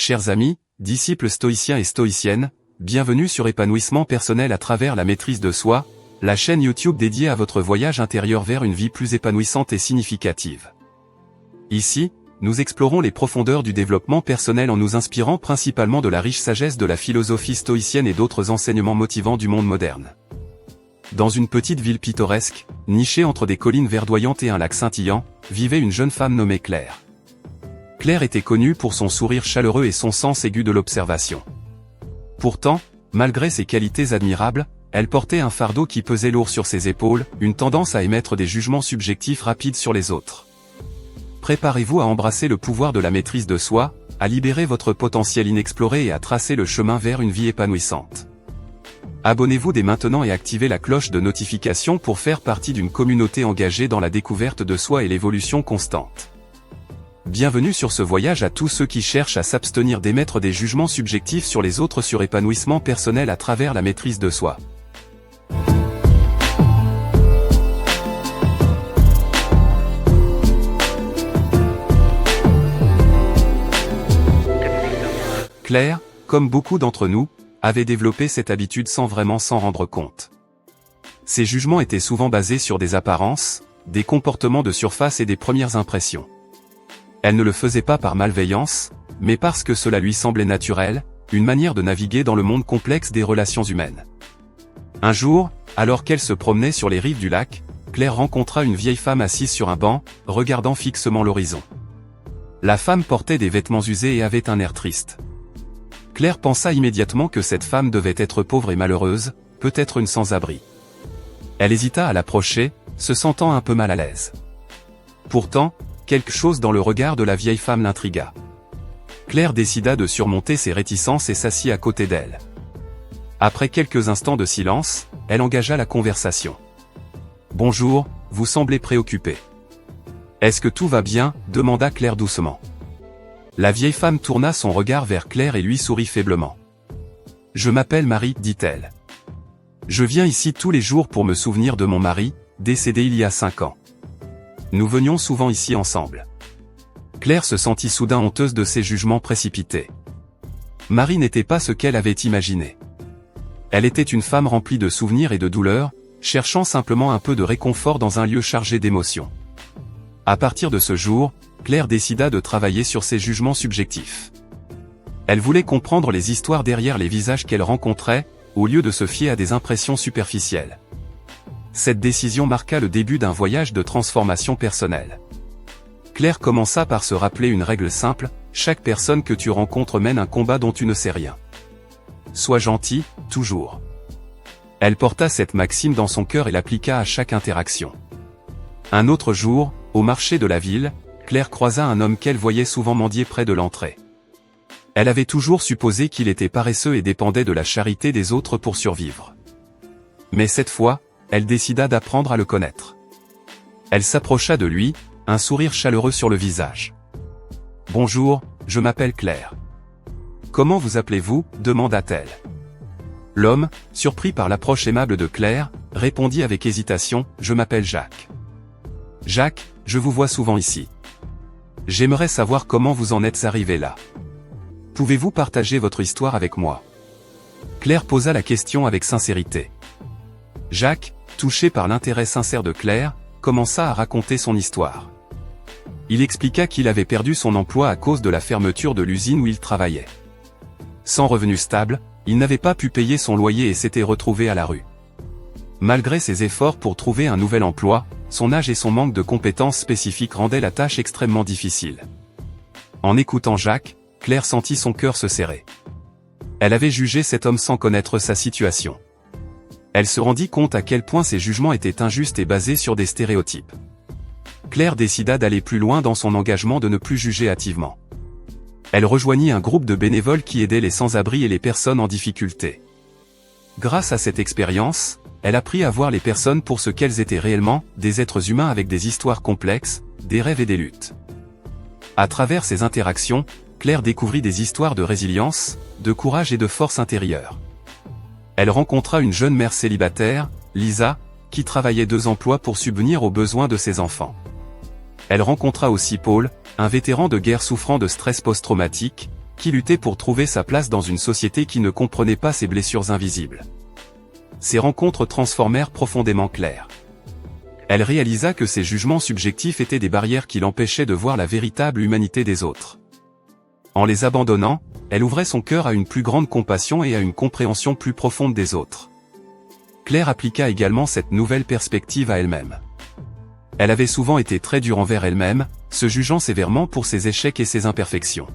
Chers amis, disciples stoïciens et stoïciennes, bienvenue sur Épanouissement personnel à travers la maîtrise de soi, la chaîne YouTube dédiée à votre voyage intérieur vers une vie plus épanouissante et significative. Ici, nous explorons les profondeurs du développement personnel en nous inspirant principalement de la riche sagesse de la philosophie stoïcienne et d'autres enseignements motivants du monde moderne. Dans une petite ville pittoresque, nichée entre des collines verdoyantes et un lac scintillant, vivait une jeune femme nommée Claire. Claire était connue pour son sourire chaleureux et son sens aigu de l'observation. Pourtant, malgré ses qualités admirables, elle portait un fardeau qui pesait lourd sur ses épaules, une tendance à émettre des jugements subjectifs rapides sur les autres. Préparez-vous à embrasser le pouvoir de la maîtrise de soi, à libérer votre potentiel inexploré et à tracer le chemin vers une vie épanouissante. Abonnez-vous dès maintenant et activez la cloche de notification pour faire partie d'une communauté engagée dans la découverte de soi et l'évolution constante. Bienvenue sur ce voyage à tous ceux qui cherchent à s'abstenir d'émettre des jugements subjectifs sur les autres sur épanouissement personnel à travers la maîtrise de soi. Claire, comme beaucoup d'entre nous, avait développé cette habitude sans vraiment s'en rendre compte. Ses jugements étaient souvent basés sur des apparences, des comportements de surface et des premières impressions. Elle ne le faisait pas par malveillance, mais parce que cela lui semblait naturel, une manière de naviguer dans le monde complexe des relations humaines. Un jour, alors qu'elle se promenait sur les rives du lac, Claire rencontra une vieille femme assise sur un banc, regardant fixement l'horizon. La femme portait des vêtements usés et avait un air triste. Claire pensa immédiatement que cette femme devait être pauvre et malheureuse, peut-être une sans-abri. Elle hésita à l'approcher, se sentant un peu mal à l'aise. Pourtant, quelque chose dans le regard de la vieille femme l'intrigua. Claire décida de surmonter ses réticences et s'assit à côté d'elle. Après quelques instants de silence, elle engagea la conversation. « Bonjour, vous semblez préoccupée. »« Est-ce que tout va bien ?» demanda Claire doucement. La vieille femme tourna son regard vers Claire et lui sourit faiblement. « Je m'appelle Marie, dit-elle. Je viens ici tous les jours pour me souvenir de mon mari, décédé il y a 5 ans. Nous venions souvent ici ensemble. » Claire se sentit soudain honteuse de ses jugements précipités. Marie n'était pas ce qu'elle avait imaginé. Elle était une femme remplie de souvenirs et de douleurs, cherchant simplement un peu de réconfort dans un lieu chargé d'émotions. À partir de ce jour, Claire décida de travailler sur ses jugements subjectifs. Elle voulait comprendre les histoires derrière les visages qu'elle rencontrait, au lieu de se fier à des impressions superficielles. Cette décision marqua le début d'un voyage de transformation personnelle. Claire commença par se rappeler une règle simple, chaque personne que tu rencontres mène un combat dont tu ne sais rien. Sois gentil, toujours. Elle porta cette maxime dans son cœur et l'appliqua à chaque interaction. Un autre jour, au marché de la ville, Claire croisa un homme qu'elle voyait souvent mendier près de l'entrée. Elle avait toujours supposé qu'il était paresseux et dépendait de la charité des autres pour survivre. Mais cette fois, elle décida d'apprendre à le connaître. Elle s'approcha de lui, un sourire chaleureux sur le visage. « Bonjour, je m'appelle Claire. »« Comment vous appelez-vous » demanda-t-elle. L'homme, surpris par l'approche aimable de Claire, répondit avec hésitation, « Je m'appelle Jacques. »« Jacques, je vous vois souvent ici. J'aimerais savoir comment vous en êtes arrivé là. Pouvez-vous partager votre histoire avec moi ?» Claire posa la question avec sincérité. Jacques, touché par l'intérêt sincère de Claire, commença à raconter son histoire. Il expliqua qu'il avait perdu son emploi à cause de la fermeture de l'usine où il travaillait. Sans revenu stable, il n'avait pas pu payer son loyer et s'était retrouvé à la rue. Malgré ses efforts pour trouver un nouvel emploi, son âge et son manque de compétences spécifiques rendaient la tâche extrêmement difficile. En écoutant Jacques, Claire sentit son cœur se serrer. Elle avait jugé cet homme sans connaître sa situation. Elle se rendit compte à quel point ses jugements étaient injustes et basés sur des stéréotypes. Claire décida d'aller plus loin dans son engagement de ne plus juger hâtivement. Elle rejoignit un groupe de bénévoles qui aidait les sans-abri et les personnes en difficulté. Grâce à cette expérience, elle apprit à voir les personnes pour ce qu'elles étaient réellement, des êtres humains avec des histoires complexes, des rêves et des luttes. À travers ces interactions, Claire découvrit des histoires de résilience, de courage et de force intérieure. Elle rencontra une jeune mère célibataire, Lisa, qui travaillait 2 emplois pour subvenir aux besoins de ses enfants. Elle rencontra aussi Paul, un vétéran de guerre souffrant de stress post-traumatique, qui luttait pour trouver sa place dans une société qui ne comprenait pas ses blessures invisibles. Ces rencontres transformèrent profondément Claire. Elle réalisa que ses jugements subjectifs étaient des barrières qui l'empêchaient de voir la véritable humanité des autres. En les abandonnant, elle ouvrait son cœur à une plus grande compassion et à une compréhension plus profonde des autres. Claire appliqua également cette nouvelle perspective à elle-même. Elle avait souvent été très dure envers elle-même, se jugeant sévèrement pour ses échecs et ses imperfections.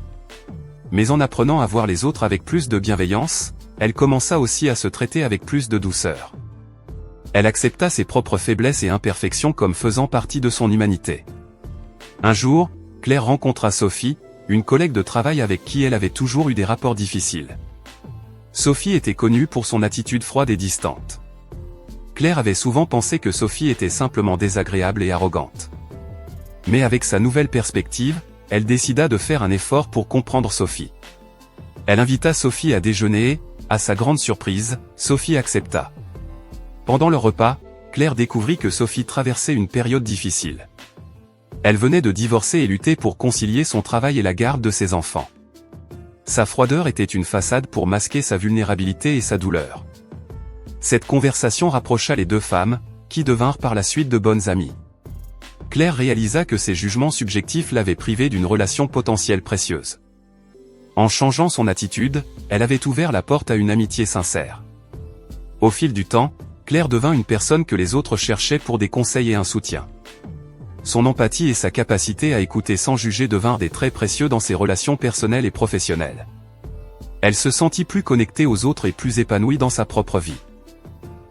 Mais en apprenant à voir les autres avec plus de bienveillance, elle commença aussi à se traiter avec plus de douceur. Elle accepta ses propres faiblesses et imperfections comme faisant partie de son humanité. Un jour, Claire rencontra Sophie, une collègue de travail avec qui elle avait toujours eu des rapports difficiles. Sophie était connue pour son attitude froide et distante. Claire avait souvent pensé que Sophie était simplement désagréable et arrogante. Mais avec sa nouvelle perspective, elle décida de faire un effort pour comprendre Sophie. Elle invita Sophie à déjeuner et, à sa grande surprise, Sophie accepta. Pendant le repas, Claire découvrit que Sophie traversait une période difficile. Elle venait de divorcer et lutter pour concilier son travail et la garde de ses enfants. Sa froideur était une façade pour masquer sa vulnérabilité et sa douleur. Cette conversation rapprocha les deux femmes, qui devinrent par la suite de bonnes amies. Claire réalisa que ses jugements subjectifs l'avaient privée d'une relation potentielle précieuse. En changeant son attitude, elle avait ouvert la porte à une amitié sincère. Au fil du temps, Claire devint une personne que les autres cherchaient pour des conseils et un soutien. Son empathie et sa capacité à écouter sans juger devinrent des traits précieux dans ses relations personnelles et professionnelles. Elle se sentit plus connectée aux autres et plus épanouie dans sa propre vie.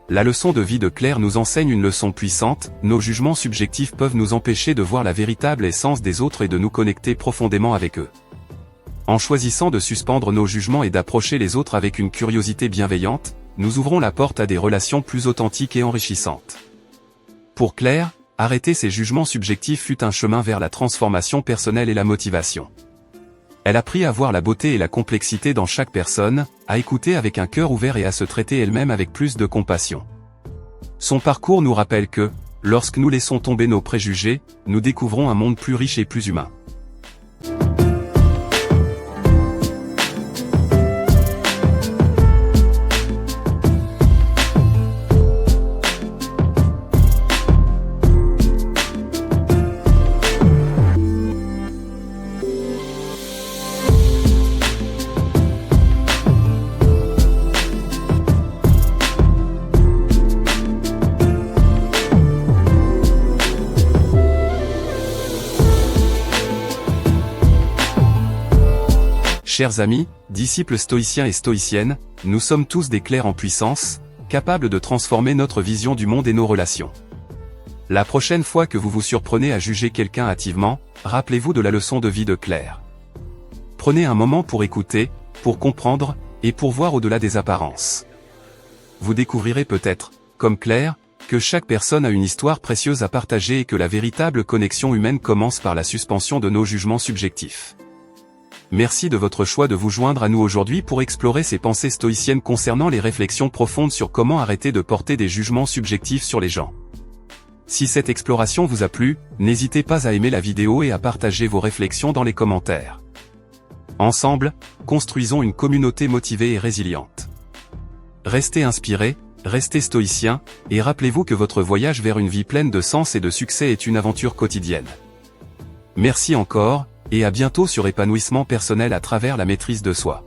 La leçon de vie de Claire nous enseigne une leçon puissante: nos jugements subjectifs peuvent nous empêcher de voir la véritable essence des autres et de nous connecter profondément avec eux. En choisissant de suspendre nos jugements et d'approcher les autres avec une curiosité bienveillante, nous ouvrons la porte à des relations plus authentiques et enrichissantes. Pour Claire, arrêter ses jugements subjectifs fut un chemin vers la transformation personnelle et la motivation. Elle apprit à voir la beauté et la complexité dans chaque personne, à écouter avec un cœur ouvert et à se traiter elle-même avec plus de compassion. Son parcours nous rappelle que, lorsque nous laissons tomber nos préjugés, nous découvrons un monde plus riche et plus humain. Chers amis, disciples stoïciens et stoïciennes, nous sommes tous des Claires en puissance, capables de transformer notre vision du monde et nos relations. La prochaine fois que vous vous surprenez à juger quelqu'un hâtivement, rappelez-vous de la leçon de vie de Claire. Prenez un moment pour écouter, pour comprendre, et pour voir au-delà des apparences. Vous découvrirez peut-être, comme Claire, que chaque personne a une histoire précieuse à partager et que la véritable connexion humaine commence par la suspension de nos jugements subjectifs. Merci de votre choix de vous joindre à nous aujourd'hui pour explorer ces pensées stoïciennes concernant les réflexions profondes sur comment arrêter de porter des jugements subjectifs sur les gens. Si cette exploration vous a plu, n'hésitez pas à aimer la vidéo et à partager vos réflexions dans les commentaires. Ensemble, construisons une communauté motivée et résiliente. Restez inspirés, restez stoïciens, et rappelez-vous que votre voyage vers une vie pleine de sens et de succès est une aventure quotidienne. Merci encore, et à bientôt sur Épanouissement personnel à travers la maîtrise de soi.